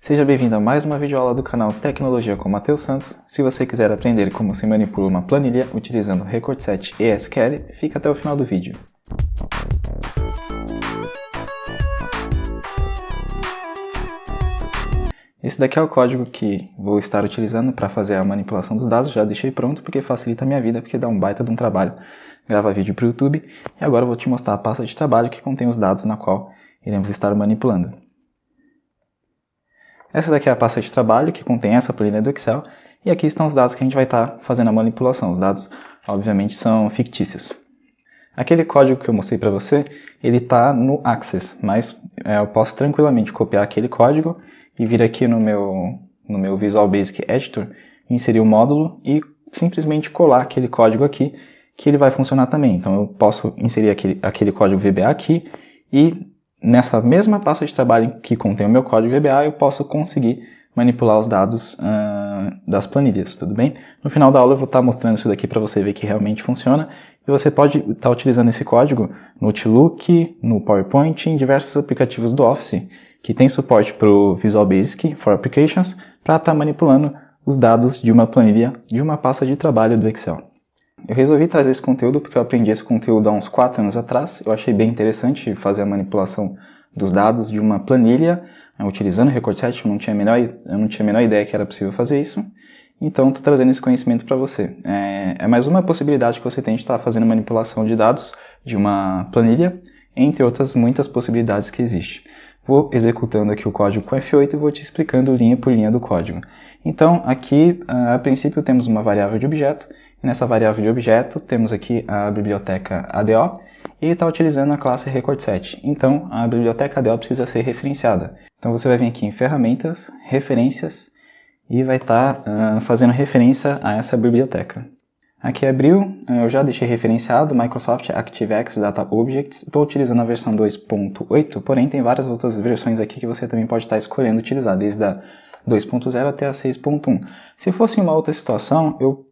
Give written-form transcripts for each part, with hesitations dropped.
Seja bem-vindo a mais uma videoaula do canal Tecnologia com Matheus Santos. Se você quiser aprender como se manipula uma planilha utilizando Record Set e SQL, fica até o final do vídeo. Esse daqui é o código que vou estar utilizando para fazer a manipulação dos dados. Já deixei pronto porque facilita a minha vida, porque dá um baita de um trabalho. Grava vídeo para o YouTube e agora eu vou te mostrar a pasta de trabalho que contém os dados na qual iremos estar manipulando. Essa daqui é a pasta de trabalho que contém essa planilha do Excel e aqui estão os dados que a gente vai estar fazendo a manipulação. Os dados, obviamente, são fictícios. Aquele código que eu mostrei para você, ele está no Access, mas eu posso tranquilamente copiar aquele código e vir aqui no meu Visual Basic Editor, inserir o módulo e simplesmente colar aquele código aqui, que ele vai funcionar também. Então eu posso inserir aquele código VBA aqui e nessa mesma pasta de trabalho que contém o meu código VBA, eu posso conseguir manipular os dados das planilhas, tudo bem? No final da aula eu vou estar mostrando isso daqui para você ver que realmente funciona. E você pode estar utilizando esse código no Outlook, no PowerPoint, em diversos aplicativos do Office, que tem suporte para o Visual Basic for Applications, para estar manipulando os dados de uma planilha, de uma pasta de trabalho do Excel. Eu resolvi trazer esse conteúdo porque eu aprendi esse conteúdo há uns 4 anos atrás. Eu achei bem interessante fazer a manipulação dos dados de uma planilha utilizando o Record Set. Eu não tinha a menor ideia que era possível fazer isso. Então, estou trazendo esse conhecimento para você. É mais uma possibilidade que você tem de estar fazendo manipulação de dados de uma planilha, entre outras muitas possibilidades que existem. Vou executando aqui o código com F8 e vou te explicando linha por linha do código. Então, aqui, a princípio, temos uma variável de objeto. Nessa variável de objeto, temos aqui a biblioteca ADO e está utilizando a classe Record Set. Então, a biblioteca ADO precisa ser referenciada. Então, você vai vir aqui em Ferramentas, Referências e vai estar fazendo referência a essa biblioteca. Aqui abriu, eu já deixei referenciado Microsoft ActiveX Data Objects. Estou utilizando a versão 2.8, porém tem várias outras versões aqui que você também pode estar escolhendo utilizar, desde a 2.0 até a 6.1. Se fosse uma outra situação, eu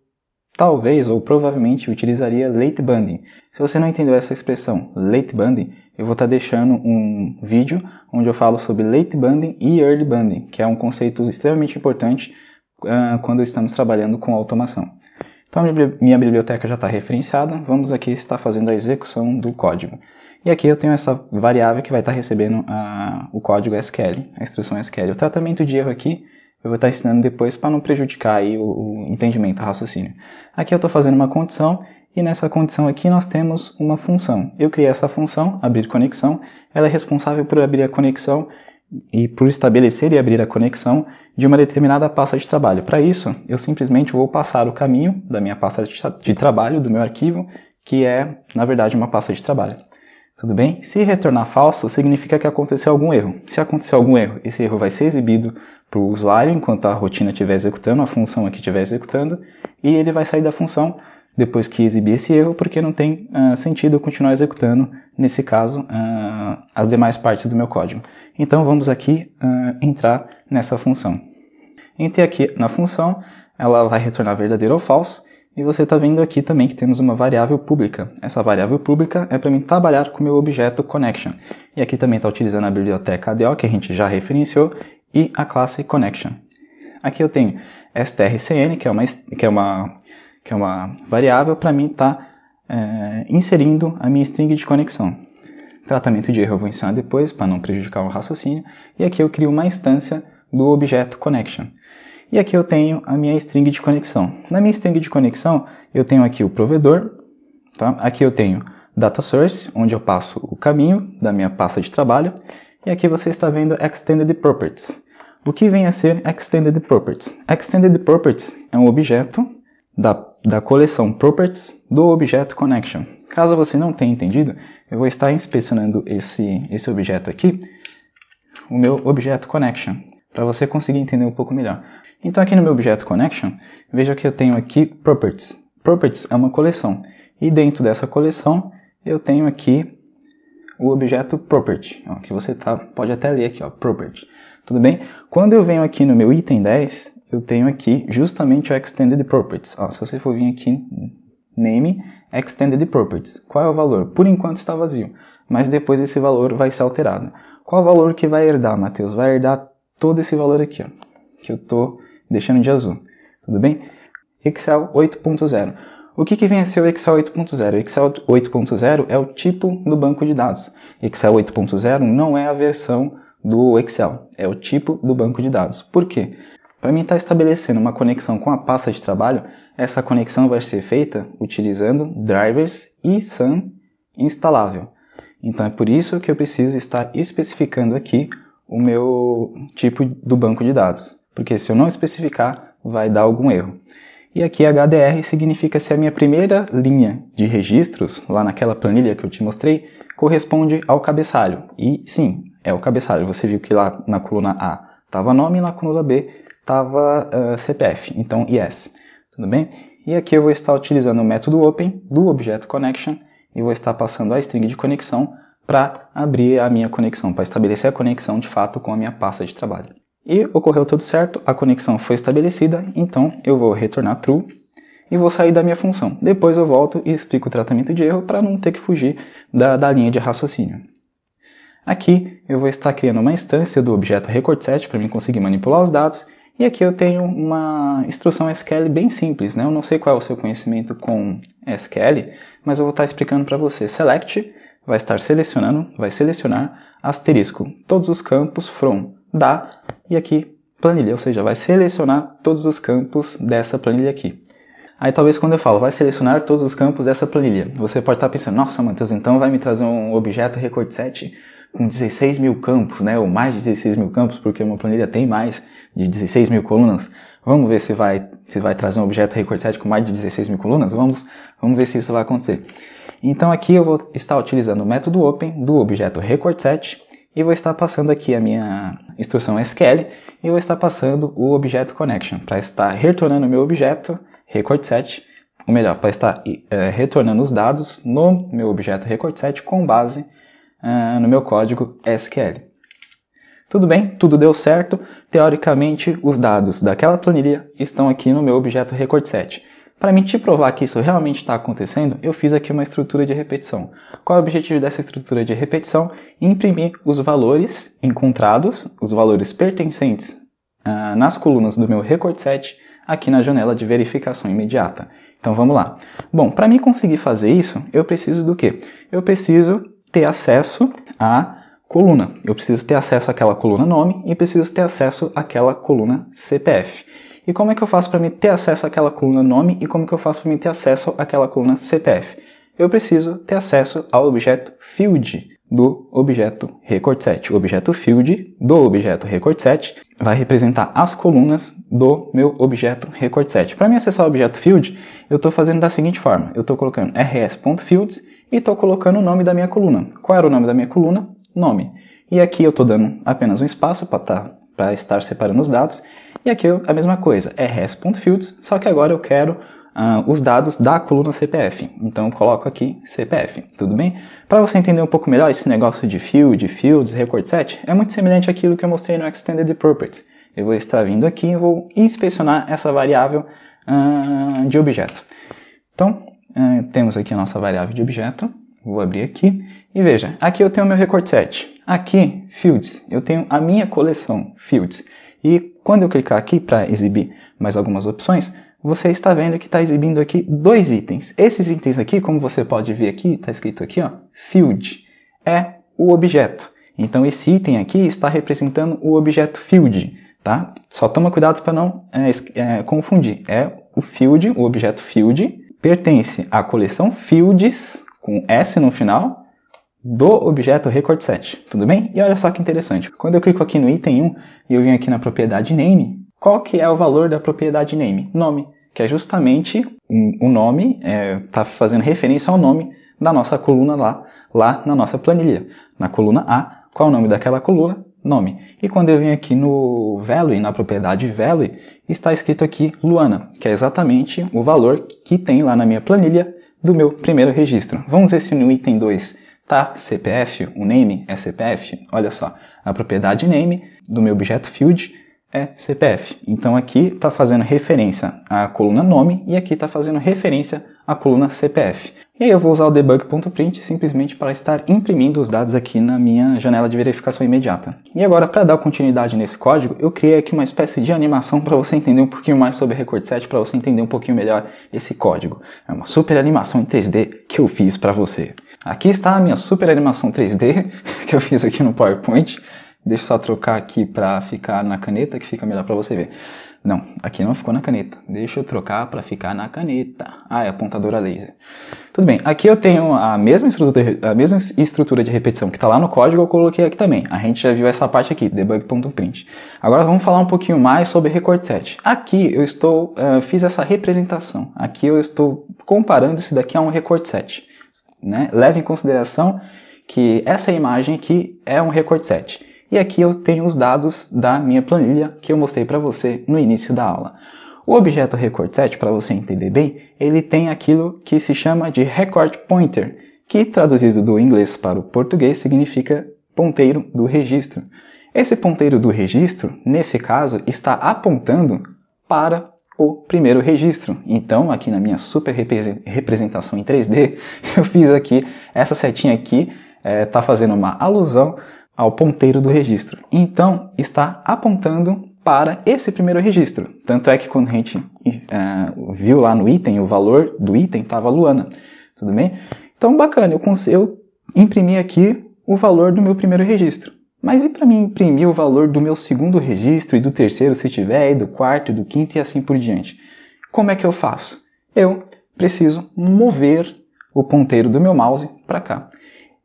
talvez ou provavelmente utilizaria Late Binding. Se você não entendeu essa expressão, Late Binding, eu vou estar deixando um vídeo onde eu falo sobre Late Binding e Early Binding, que é um conceito extremamente importante quando estamos trabalhando com automação. Então, minha biblioteca já está referenciada, vamos aqui estar fazendo a execução do código. E aqui eu tenho essa variável que vai estar recebendo o código SQL, a instrução SQL. O tratamento de erro aqui eu vou estar ensinando depois para não prejudicar aí o entendimento, o raciocínio. Aqui eu estou fazendo uma condição e nessa condição aqui nós temos uma função. Eu criei essa função, abrir conexão, ela é responsável por abrir a conexão e por estabelecer e abrir a conexão de uma determinada pasta de trabalho. Para isso, eu simplesmente vou passar o caminho da minha pasta de trabalho, do meu arquivo, que é, na verdade, uma pasta de trabalho. Tudo bem? Se retornar falso, significa que aconteceu algum erro. Se acontecer algum erro, esse erro vai ser exibido para o usuário enquanto a rotina estiver executando, a função aqui estiver executando, e ele vai sair da função depois que exibir esse erro, porque não tem sentido eu continuar executando, nesse caso, as demais partes do meu código. Então vamos aqui entrar nessa função. Entrei aqui na função, ela vai retornar verdadeiro ou falso, e você está vendo aqui também que temos uma variável pública. Essa variável pública é para mim trabalhar com o meu objeto Connection. E aqui também está utilizando a biblioteca ADO, que a gente já referenciou, e a classe Connection. Aqui eu tenho strcn, que é uma variável para mim estar inserindo a minha string de conexão. Tratamento de erro eu vou ensinar depois, para não prejudicar o raciocínio. E aqui eu crio uma instância do objeto Connection. E aqui eu tenho a minha string de conexão. Na minha string de conexão, eu tenho aqui o provedor. Tá? Aqui eu tenho data source, onde eu passo o caminho da minha pasta de trabalho. E aqui você está vendo Extended Properties. O que vem a ser Extended Properties? Extended Properties é um objeto da coleção Properties do objeto Connection. Caso você não tenha entendido, eu vou estar inspecionando esse objeto aqui, o meu objeto Connection, para você conseguir entender um pouco melhor. Então aqui no meu objeto Connection, veja que eu tenho aqui Properties. Properties é uma coleção. E dentro dessa coleção, eu tenho aqui o objeto Property, ó, que você pode até ler aqui, ó, Property. Tudo bem? Quando eu venho aqui no meu item 10, eu tenho aqui justamente o Extended Properties. Ó, se você for vir aqui, Name, Extended Properties. Qual é o valor? Por enquanto está vazio, mas depois esse valor vai ser alterado. Qual o valor que vai herdar, Matheus? Vai herdar todo esse valor aqui, ó, que eu estou deixando de azul. Tudo bem? Excel 8.0. O que vem a ser o Excel 8.0? O Excel 8.0 é o tipo do banco de dados. Excel 8.0 não é a versão do Excel, é o tipo do banco de dados. Por quê? Para mim estar estabelecendo uma conexão com a pasta de trabalho, essa conexão vai ser feita utilizando drivers e SUN instalável. Então é por isso que eu preciso estar especificando aqui o meu tipo do banco de dados. Porque se eu não especificar, vai dar algum erro. E aqui HDR significa se a minha primeira linha de registros, lá naquela planilha que eu te mostrei, corresponde ao cabeçalho. E sim, é o cabeçalho. Você viu que lá na coluna A estava nome e na coluna B estava CPF. Então, yes. Tudo bem? E aqui eu vou estar utilizando o método open do objeto connection e vou estar passando a string de conexão para abrir a minha conexão, para estabelecer a conexão de fato com a minha pasta de trabalho. E ocorreu tudo certo, a conexão foi estabelecida, então eu vou retornar true e vou sair da minha função. Depois eu volto e explico o tratamento de erro para não ter que fugir da linha de raciocínio. Aqui eu vou estar criando uma instância do objeto recordSet para mim conseguir manipular os dados. E aqui eu tenho uma instrução SQL bem simples, né? Eu não sei qual é o seu conhecimento com SQL, mas eu vou estar explicando para você. Select vai estar selecionando, vai selecionar asterisco todos os campos from da e aqui planilha, ou seja, vai selecionar todos os campos dessa planilha aqui. Aí talvez quando eu falo vai selecionar todos os campos dessa planilha, você pode estar pensando, nossa Matheus, então vai me trazer um objeto recordSet com 16 mil campos, né, ou mais de 16 mil campos, porque uma planilha tem mais de 16 mil colunas. Vamos ver se vai trazer um objeto recordSet com mais de 16 mil colunas? Vamos ver se isso vai acontecer. Então aqui eu vou estar utilizando o método open do objeto recordSet e vou estar passando aqui a minha instrução SQL e vou estar passando o objeto connection para estar retornando o meu objeto recordSet, ou melhor, para estar retornando os dados no meu objeto recordSet com base no meu código SQL. Tudo bem, tudo deu certo. Teoricamente, os dados daquela planilha estão aqui no meu objeto recordSet. Para mim te provar que isso realmente está acontecendo, eu fiz aqui uma estrutura de repetição. Qual é o objetivo dessa estrutura de repetição? Imprimir os valores encontrados, os valores pertencentes nas colunas do meu recordSet aqui na janela de verificação imediata. Então vamos lá. Bom, para mim conseguir fazer isso, eu preciso do quê? Eu preciso ter acesso à coluna. Eu preciso ter acesso àquela coluna nome e preciso ter acesso àquela coluna CPF. E como é que eu faço para me ter acesso àquela coluna nome e como que eu faço para me ter acesso àquela coluna CPF? Eu preciso ter acesso ao objeto field do objeto recordSet. O objeto field do objeto recordSet vai representar as colunas do meu objeto recordSet. Para me acessar o objeto field, eu estou fazendo da seguinte forma. Eu estou colocando rs.fields e estou colocando o nome da minha coluna. Qual era o nome da minha coluna? Nome. E aqui eu estou dando apenas um espaço para estar separando os dados. E aqui a mesma coisa, rs.fields, só que agora eu quero os dados da coluna CPF. Então eu coloco aqui CPF, tudo bem? Para você entender um pouco melhor esse negócio de field, fields, recordSet, é muito semelhante àquilo que eu mostrei no Extended Properties. Eu vou estar vindo aqui e vou inspecionar essa variável de objeto. Então, temos aqui a nossa variável de objeto. Vou abrir aqui e veja, aqui eu tenho o meu recordSet. Aqui, fields, eu tenho a minha coleção fields. E quando eu clicar aqui para exibir mais algumas opções, você está vendo que está exibindo aqui dois itens. Esses itens aqui, como você pode ver aqui, está escrito aqui, ó, field, é o objeto. Então esse item aqui está representando o objeto field, tá? Só toma cuidado para não confundir. É o field, o objeto field, pertence à coleção fields, com S no final, do objeto recordSet, tudo bem? E olha só que interessante, quando eu clico aqui no item 1 e eu venho aqui na propriedade name, qual que é o valor da propriedade name? Nome, que é justamente o nome, está fazendo referência ao nome da nossa coluna lá na nossa planilha. Na coluna A, qual é o nome daquela coluna? Nome. E quando eu venho aqui no value, na propriedade value, está escrito aqui Luana, que é exatamente o valor que tem lá na minha planilha do meu primeiro registro. Vamos ver se no item 2 tá CPF, o name é CPF. Olha só, a propriedade name do meu objeto field é CPF. Então aqui está fazendo referência à coluna nome e aqui está fazendo referência à coluna CPF. E aí eu vou usar o debug.print simplesmente para estar imprimindo os dados aqui na minha janela de verificação imediata. E agora, para dar continuidade nesse código, eu criei aqui uma espécie de animação para você entender um pouquinho mais sobre Record Set, para você entender um pouquinho melhor esse código. É uma super animação em 3D que eu fiz para você. Aqui está a minha super animação 3D que eu fiz aqui no PowerPoint. Deixa eu só trocar aqui para ficar na caneta, que fica melhor para você ver. Não, aqui não ficou na caneta. Deixa eu trocar para ficar na caneta. Ah, é apontadora laser. Tudo bem, aqui eu tenho a mesma estrutura de repetição que está lá no código, eu coloquei aqui também. A gente já viu essa parte aqui, debug.print. Agora vamos falar um pouquinho mais sobre Record Set. Aqui eu fiz essa representação. Aqui eu estou comparando isso daqui a um Record Set. Né? Leve em consideração que essa imagem aqui é um Record Set. E aqui eu tenho os dados da minha planilha que eu mostrei para você no início da aula. O objeto Record Set, para você entender bem, ele tem aquilo que se chama de Record Pointer, que traduzido do inglês para o português significa ponteiro do registro. Esse ponteiro do registro, nesse caso, está apontando para o primeiro registro. Então, aqui na minha super representação em 3D, eu fiz aqui, essa setinha aqui está fazendo uma alusão ao ponteiro do registro. Então, está apontando para esse primeiro registro. Tanto é que quando a gente viu lá no item, o valor do item estava Luana. Tudo bem? Então, bacana, eu imprimi aqui o valor do meu primeiro registro. Mas e para mim imprimir o valor do meu segundo registro e do terceiro, se tiver, e do quarto, e do quinto e assim por diante? Como é que eu faço? Eu preciso mover o ponteiro do meu mouse para cá.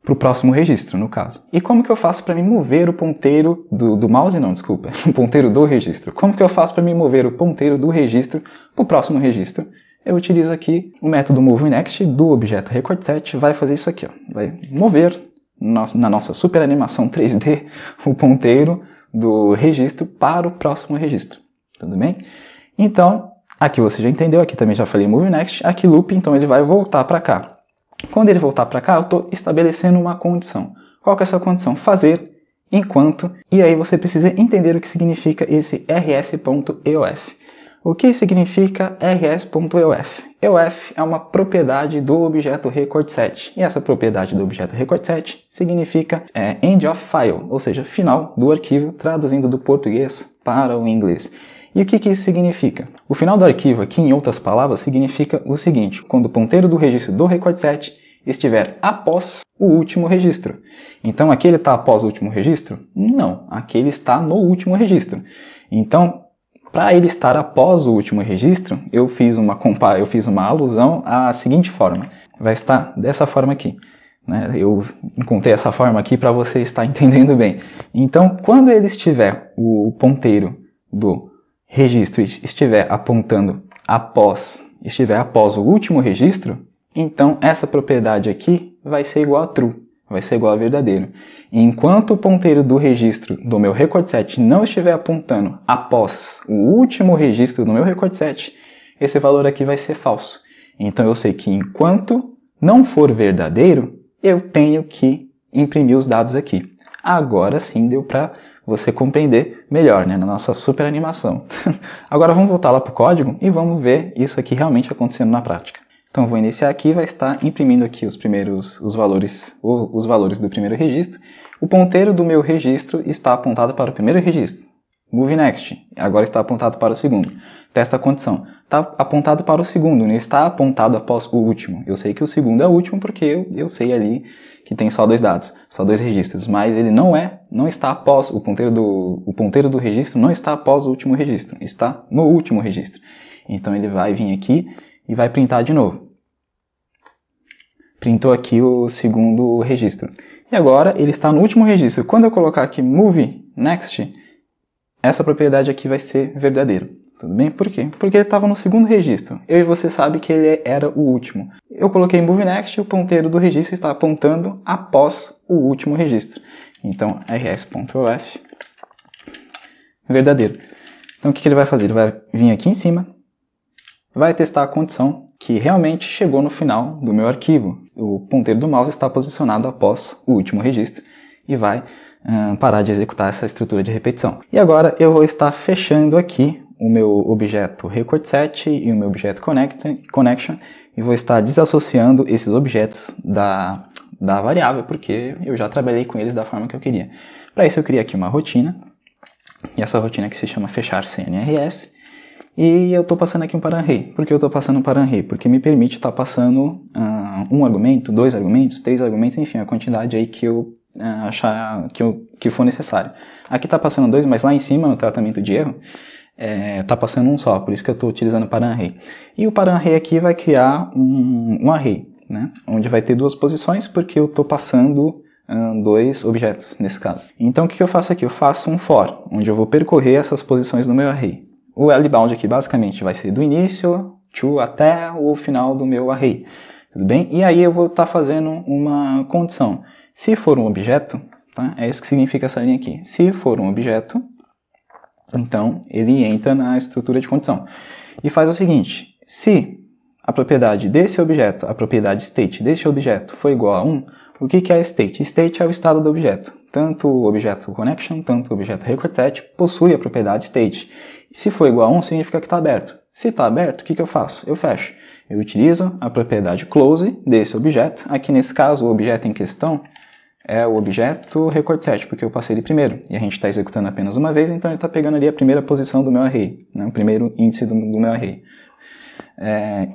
Para o próximo registro, no caso. E como que eu faço para me mover o ponteiro do mouse? Não, desculpa. O ponteiro do registro. Como que eu faço para me mover o ponteiro do registro para o próximo registro? Eu utilizo aqui o método MoveNext do objeto Record Set. Vai fazer isso aqui. Ó. Vai mover na nossa super animação 3D o ponteiro do registro para o próximo registro. Tudo bem? Então, aqui você já entendeu. Aqui também já falei MoveNext. Aqui loop, então ele vai voltar para cá. Quando ele voltar para cá, eu estou estabelecendo uma condição. Qual que é essa condição? Fazer enquanto, e aí você precisa entender o que significa esse rs.eof. O que significa rs.eof? EOF é uma propriedade do objeto Record Set, e essa propriedade do objeto Record Set significa end of file, ou seja, final do arquivo, traduzindo do português para o inglês. E o que isso significa? O final do arquivo aqui, em outras palavras, significa o seguinte: quando o ponteiro do registro do Record Set estiver após o último registro. Então, aqui ele está após o último registro? Não, aqui ele está no último registro. Então, para ele estar após o último registro, eu fiz uma alusão à seguinte forma. Vai estar dessa forma aqui. Né? Eu encontrei essa forma aqui para você estar entendendo bem. Então, quando ele estiver, o ponteiro do registro estiver apontando após o último registro, então essa propriedade aqui vai ser igual a true, vai ser igual a verdadeiro. E enquanto o ponteiro do registro do meu Record Set não estiver apontando após o último registro do meu Record Set, esse valor aqui vai ser falso. Então eu sei que enquanto não for verdadeiro, eu tenho que imprimir os dados aqui. Agora sim deu para você compreender melhor, né, na nossa super animação. Agora vamos voltar lá para o código e vamos ver isso aqui realmente acontecendo na prática. Então eu vou iniciar aqui, vai estar imprimindo aqui os valores do primeiro registro. O ponteiro do meu registro está apontado para o primeiro registro. MoveNext, agora está apontado para o segundo. Testa a condição. Está apontado para o segundo, não está apontado após o último. Eu sei que o segundo é o último porque eu sei ali que tem só dois dados, só dois registros, mas ele não está após o ponteiro do registro, não está após o último registro, está no último registro. Então ele vai vir aqui e vai printar de novo. Printou aqui o segundo registro. E agora ele está no último registro. Quando eu colocar aqui MoveNext, essa propriedade aqui vai ser verdadeira. Tudo bem? Por quê? Porque ele estava no segundo registro. Eu e você sabe que ele era o último. Eu coloquei MoveNext e o ponteiro do registro está apontando após o último registro. Então, rs.eof, verdadeiro. Então, o que ele vai fazer? Ele vai vir aqui em cima, vai testar a condição que realmente chegou no final do meu arquivo. O ponteiro do mouse está posicionado após o último registro e vai parar de executar essa estrutura de repetição. E agora eu vou estar fechando aqui o meu objeto recordSet e o meu objeto connection e vou estar desassociando esses objetos da variável, porque eu já trabalhei com eles da forma que eu queria. Para isso eu criei aqui uma rotina, e essa rotina aqui se chama fechar CNRS, e eu estou passando aqui um paranrei. Por que eu estou passando um paranrei? Porque me permite estar passando um argumento, 2 argumentos, 3 argumentos, enfim, a quantidade aí que eu achar que for necessário. Aqui está passando 2, mas lá em cima, no tratamento de erro, está passando um só, por isso que eu estou utilizando o paranrei. E o paranrei aqui vai criar um array, né, onde vai ter 2 posições, porque eu estou passando 2 objetos, nesse caso. Então, o que eu faço aqui? Eu faço um for, onde eu vou percorrer essas posições no meu array. O LBound aqui, basicamente, vai ser do início to até o final do meu array. Tudo bem? E aí eu vou estar fazendo uma condição. Se for um objeto, tá? É isso que significa essa linha aqui. Se for um objeto, então ele entra na estrutura de condição. E faz o seguinte, se a propriedade desse objeto, a propriedade state deste objeto for igual a 1, o que é state? State é o estado do objeto. Tanto o objeto connection, tanto o objeto recordSet possui a propriedade state. Se for igual a 1, significa que está aberto. Se está aberto, o que eu faço? Eu fecho. Eu utilizo a propriedade close desse objeto. Aqui nesse caso, o objeto em questão é o objeto recordSet, porque eu passei ele primeiro. E a gente está executando apenas uma vez, então ele está pegando ali a primeira posição do meu array, né? O primeiro índice do meu array.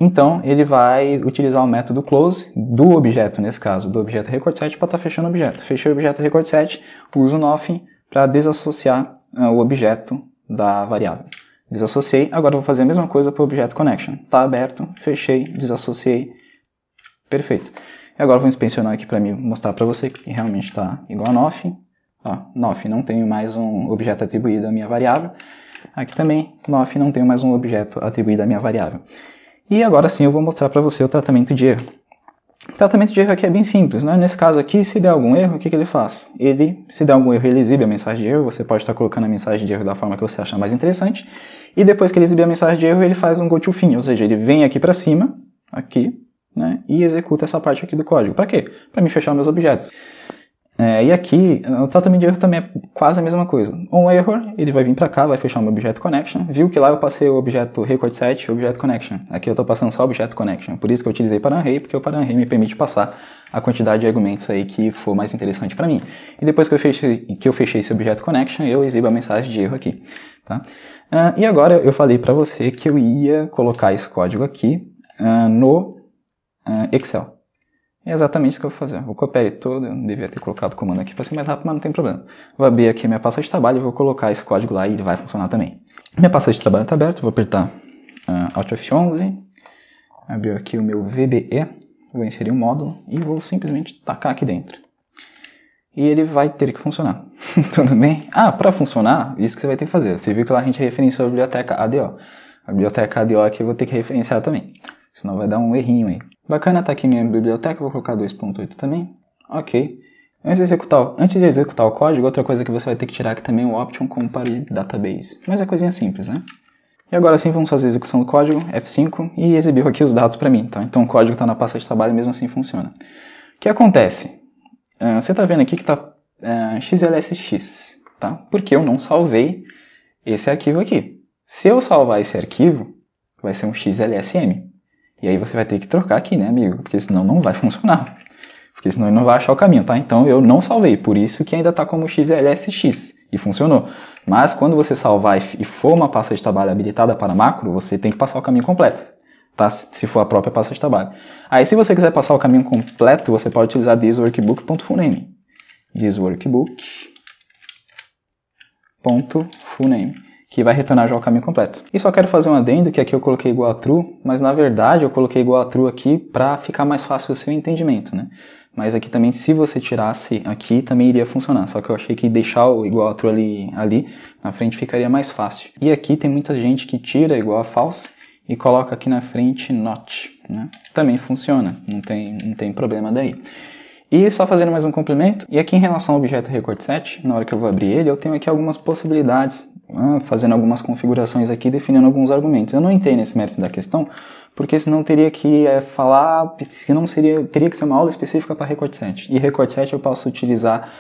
Então, ele vai utilizar o método close do objeto, nesse caso, do objeto recordSet, para estar fechando o objeto. Fechei o objeto recordSet, uso o nothing para desassociar o objeto da variável. Desassociei, agora eu vou fazer a mesma coisa para o objeto connection. Está aberto, fechei, desassociei, perfeito. E agora eu vou inspecionar aqui para mostrar para você que realmente está igual a nothing. Nothing, não tenho mais um objeto atribuído à minha variável. Aqui também, nothing, não tenho mais um objeto atribuído à minha variável. E agora sim eu vou mostrar para você o tratamento de erro. O tratamento de erro aqui é bem simples, né? Nesse caso aqui, se der algum erro, o que ele faz? Se der algum erro, ele exibe a mensagem de erro. Você pode estar colocando a mensagem de erro da forma que você achar mais interessante. E depois que ele exibir a mensagem de erro, ele faz um goToFin, ou seja, ele vem aqui para cima, aqui, né? E executa essa parte aqui do código. Para quê? Para me fechar meus objetos. E aqui, o tratamento de erro também é quase a mesma coisa. Um error, ele vai vir para cá, vai fechar o meu objeto connection. Viu que lá eu passei o objeto recordSet e o objeto connection. Aqui eu estou passando só o objeto connection. Por isso que eu utilizei paranrei, porque o paranrei me permite passar a quantidade de argumentos aí que for mais interessante para mim. E depois que eu fechei esse objeto connection, eu exibo a mensagem de erro aqui. Tá? E agora eu falei para você que eu ia colocar esse código aqui no Excel. É exatamente isso que eu vou fazer. Vou copiar ele todo, eu devia ter colocado o comando aqui para ser mais rápido, mas não tem problema. Vou abrir aqui minha pasta de trabalho e vou colocar esse código lá e ele vai funcionar também. Minha pasta de trabalho está aberta, vou apertar Alt F11, abrir aqui o meu VBE, vou inserir um módulo e vou simplesmente tacar aqui dentro. E ele vai ter que funcionar. Tudo bem? Para funcionar, isso que você vai ter que fazer. Você viu que lá a gente referenciou a biblioteca ADO. A biblioteca ADO aqui eu vou ter que referenciar também. Senão vai dar um errinho aí. Bacana, tá aqui minha biblioteca, vou colocar 2.8 também. Ok. Antes de executar o código, outra coisa que você vai ter que tirar aqui também é o option compare database. Mas é coisinha simples, né? E agora sim vamos fazer a execução do código, F5, e exibiu aqui os dados para mim. Tá? Então o código está na pasta de trabalho e mesmo assim funciona. O que acontece? Você está vendo aqui que está XLSX, tá? Porque eu não salvei esse arquivo aqui. Se eu salvar esse arquivo, vai ser um XLSM. E aí você vai ter que trocar aqui, né, amigo? Porque senão não vai funcionar. Porque senão ele não vai achar o caminho, tá? Então eu não salvei, por isso que ainda está como XLSX. E funcionou. Mas quando você salvar e for uma pasta de trabalho habilitada para macro, você tem que passar o caminho completo. Tá? Se for a própria pasta de trabalho. Aí se você quiser passar o caminho completo, você pode utilizar thisworkbook.fullname. thisworkbook.fullname. Que vai retornar já o caminho completo. E só quero fazer um adendo, que aqui eu coloquei igual a true, mas na verdade eu coloquei igual a true aqui para ficar mais fácil o seu entendimento, né? Mas aqui também, se você tirasse aqui, também iria funcionar. Só que eu achei que deixar o igual a true ali na frente ficaria mais fácil. E aqui tem muita gente que tira igual a false e coloca aqui na frente not, né? Também funciona, não tem problema daí. E só fazendo mais um complemento, e aqui em relação ao objeto recordSet, na hora que eu vou abrir ele, eu tenho aqui algumas possibilidades, fazendo algumas configurações aqui, definindo alguns argumentos. Eu não entrei nesse mérito da questão, porque senão teria que falar, senão teria que ser uma aula específica para recordSet. E recordSet eu posso utilizar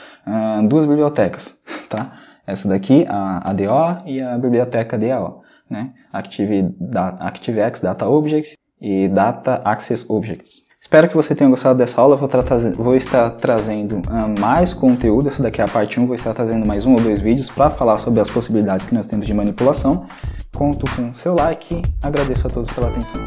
2 bibliotecas, tá? Essa daqui, a ADO e a biblioteca DAO. né? ActiveX Data Objects e Data Access Objects. Espero que você tenha gostado dessa aula. Vou estar trazendo mais conteúdo. Essa daqui é a parte 1. Vou estar trazendo mais 1 ou 2 vídeos para falar sobre as possibilidades que nós temos de manipulação. Conto com seu like. Agradeço a todos pela atenção.